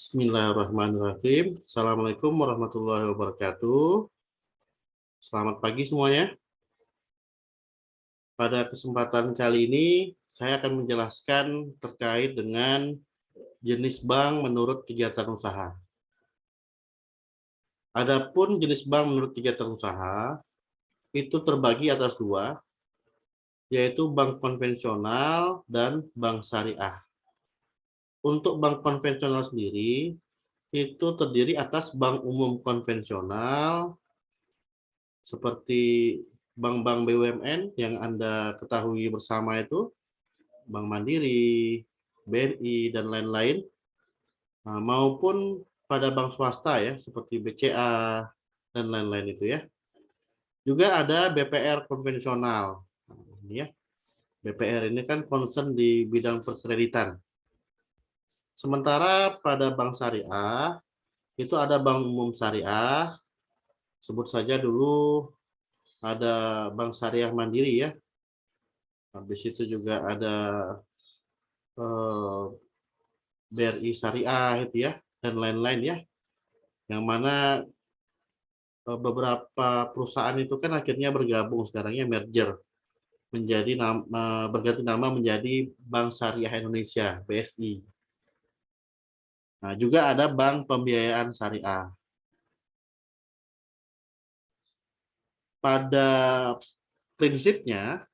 Bismillahirrahmanirrahim. Assalamualaikum warahmatullahi wabarakatuh. Selamat pagi semuanya. Pada kesempatan kali ini, saya akan menjelaskan terkait dengan jenis bank menurut kegiatan usaha. Adapun jenis bank menurut kegiatan usaha, itu terbagi atas dua, yaitu bank konvensional dan bank syariah. Untuk bank konvensional sendiri, itu terdiri atas bank umum konvensional, seperti bank-bank BUMN yang Anda ketahui bersama itu, Bank Mandiri, BNI, dan lain-lain, maupun pada bank swasta ya, seperti BCA, dan lain-lain itu ya. Juga ada BPR konvensional. Ini ya, BPR ini kan concern di bidang perkreditan. Sementara pada bank syariah, itu ada bank umum syariah, sebut saja dulu ada Bank Syariah Mandiri ya. Habis itu juga ada BRI Syariah itu ya, dan lain-lain ya. Yang mana beberapa perusahaan itu kan akhirnya bergabung sekarangnya merger menjadi berganti nama menjadi Bank Syariah Indonesia (BSI). Nah, juga ada Bank Pembiayaan Syariah. Pada prinsipnya,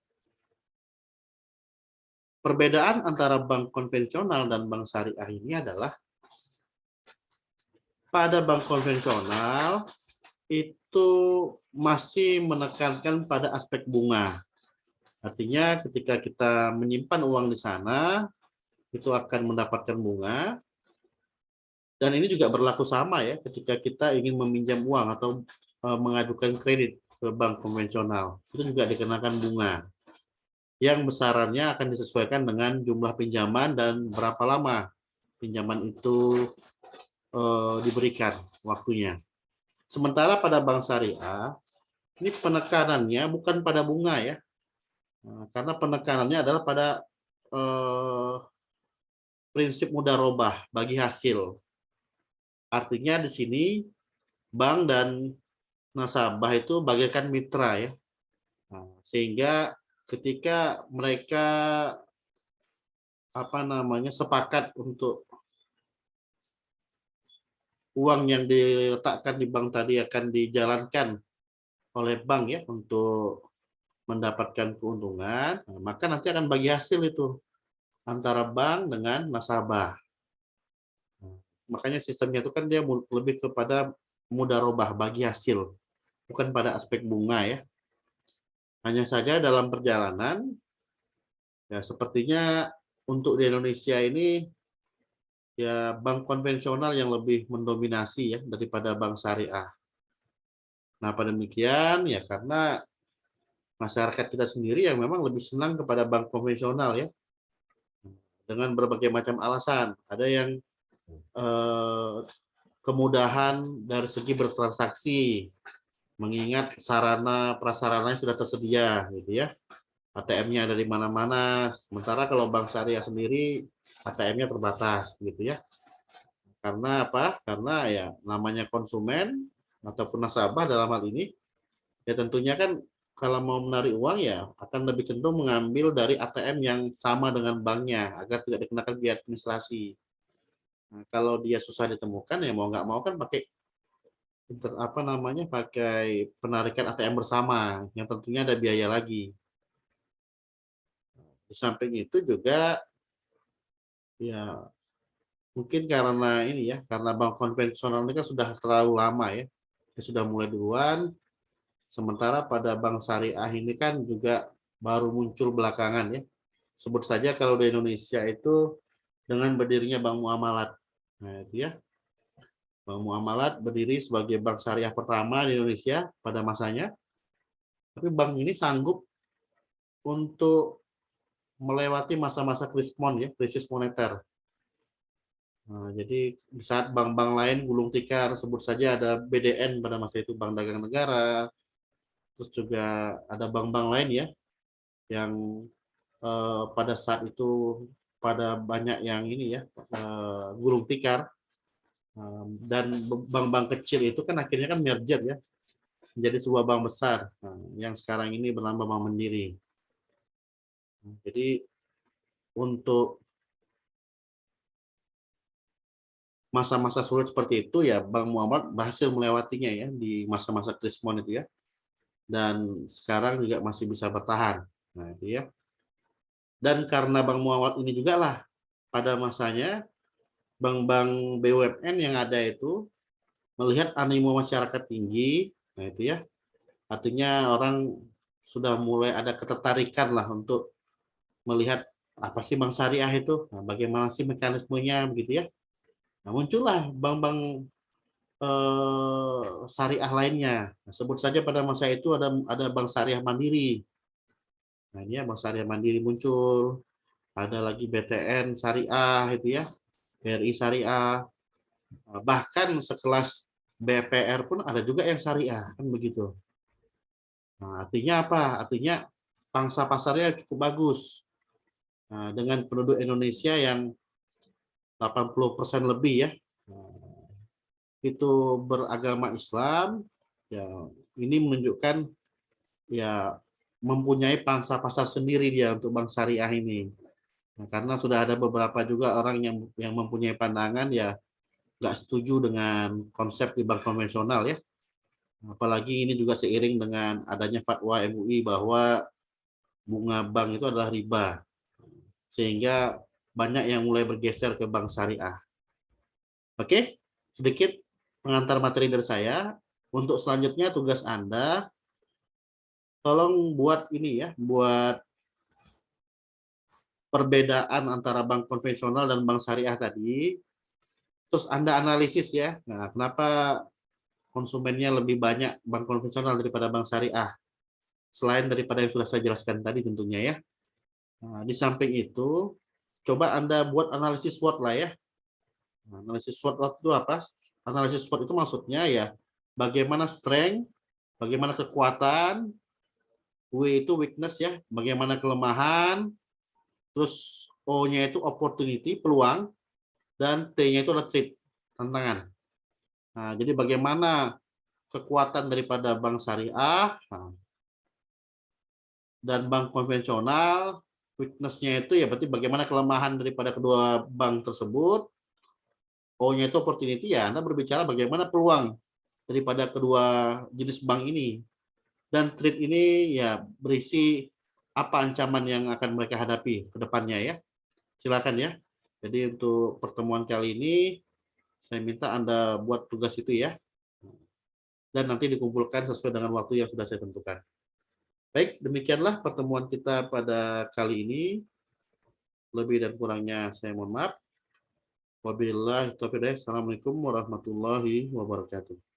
perbedaan antara bank konvensional dan bank syariah ini adalah pada bank konvensional itu masih menekankan pada aspek bunga. Artinya ketika kita menyimpan uang di sana, itu akan mendapatkan bunga. Dan ini juga berlaku sama ya ketika kita ingin meminjam uang atau mengajukan kredit ke bank konvensional. Itu juga dikenakan bunga. Yang besarannya akan disesuaikan dengan jumlah pinjaman dan berapa lama pinjaman itu diberikan waktunya. Sementara pada bank syariah, ini penekanannya bukan pada bunga ya, karena penekanannya adalah pada prinsip mudharabah bagi hasil. Artinya di sini bank dan nasabah itu bagaikan mitra ya, sehingga ketika mereka sepakat untuk uang yang diletakkan di bank tadi akan dijalankan oleh bank ya untuk mendapatkan keuntungan, maka nanti akan bagi hasil itu antara bank dengan nasabah. Makanya sistemnya itu kan dia lebih kepada mudharabah bagi hasil, bukan pada aspek bunga ya. Hanya saja dalam perjalanan, ya sepertinya untuk di Indonesia ini ya bank konvensional yang lebih mendominasi ya daripada bank syariah. Nah, pada demikian ya karena masyarakat kita sendiri yang memang lebih senang kepada bank konvensional ya, dengan berbagai macam alasan. Ada yang kemudahan dari segi bertransaksi, mengingat sarana prasarananya sudah tersedia gitu ya. ATM-nya ada di mana-mana. Sementara kalau bank syariah sendiri ATM-nya terbatas gitu ya. Karena apa? Karena ya namanya konsumen ataupun nasabah dalam hal ini ya tentunya kan kalau mau menarik uang ya akan lebih cenderung mengambil dari ATM yang sama dengan banknya agar tidak dikenakan biaya administrasi. Nah, kalau dia susah ditemukan ya mau nggak mau kan pakai pakai penarikan ATM bersama yang tentunya ada biaya lagi. Di samping itu juga ya mungkin karena ini ya karena bank konvensional ini kan sudah terlalu lama ya, sudah mulai duluan. Sementara pada bank syariah ini kan juga baru muncul belakangan ya. Sebut saja kalau di Indonesia itu dengan berdirinya Bank Muamalat. Nah, itu ya. Bank Muamalat berdiri sebagai bank syariah pertama di Indonesia pada masanya. Tapi bank ini sanggup untuk melewati masa-masa krisis moneter. Nah, jadi di saat bank-bank lain gulung tikar, sebut saja ada BDN pada masa itu, Bank Dagang Negara, terus juga ada bank-bank lain ya, yang pada saat itu pada banyak yang ini ya gulung tikar. Dan bank-bank kecil itu kan akhirnya kan merger ya, menjadi sebuah bank besar, yang sekarang ini bernama Bank Mandiri. Jadi untuk masa-masa sulit seperti itu ya Bank Muhammad berhasil melewatinya ya di masa-masa krismon itu ya, dan sekarang juga masih bisa bertahan. Nah itu ya. Dan karena Bank Muhammad ini juga lah pada masanya bank-bank BUMN yang ada itu melihat animo masyarakat tinggi, nah itu ya, artinya orang sudah mulai ada ketertarikan lah untuk melihat apa sih bank syariah itu, nah, bagaimana sih mekanismenya begitu ya. Nah, muncullah bank-bank syariah lainnya. Nah, sebut saja pada masa itu ada bank syariah Mandiri. Nah, ini ya bank syariah Mandiri muncul, ada lagi BTN syariah itu ya, BRI syariah, bahkan sekelas BPR pun ada juga yang syariah kan begitu. Nah, artinya apa? Artinya pangsa pasarnya cukup bagus. Nah, dengan penduduk Indonesia yang 80% lebih ya, itu beragama Islam, ya ini menunjukkan ya mempunyai pangsa pasar sendiri dia untuk bank syariah ini. Nah, karena sudah ada beberapa juga orang yang mempunyai pandangan ya nggak setuju dengan konsep di bank konvensional ya. Apalagi ini juga seiring dengan adanya fatwa MUI bahwa bunga bank itu adalah riba. Sehingga banyak yang mulai bergeser ke bank syariah. Oke, sedikit pengantar materi dari saya. Untuk selanjutnya tugas Anda, tolong buat ini ya, buat perbedaan antara bank konvensional dan bank syariah tadi. Terus Anda analisis ya, nah, kenapa konsumennya lebih banyak bank konvensional daripada bank syariah. Selain daripada yang sudah saya jelaskan tadi tentunya ya. Nah, di samping itu, coba Anda buat analisis SWOT lah ya. Nah, analisis SWOT itu apa? Analisis SWOT itu maksudnya ya bagaimana strength, bagaimana kekuatan, W itu weakness ya, bagaimana kelemahan, terus O-nya itu opportunity, peluang, dan T-nya itu adalah threat, tantangan. Nah, jadi bagaimana kekuatan daripada bank syariah dan bank konvensional, weakness-nya itu ya berarti bagaimana kelemahan daripada kedua bank tersebut, O-nya itu opportunity ya, Anda berbicara bagaimana peluang daripada kedua jenis bank ini. Dan threat ini ya berisi apa ancaman yang akan mereka hadapi ke depannya ya. Silakan ya. Jadi untuk pertemuan kali ini saya minta Anda buat tugas itu ya. Dan nanti dikumpulkan sesuai dengan waktu yang sudah saya tentukan. Baik, demikianlah pertemuan kita pada kali ini. Lebih dan kurangnya saya mohon maaf. Wabillahi taufiq. Assalamualaikum warahmatullahi wabarakatuh.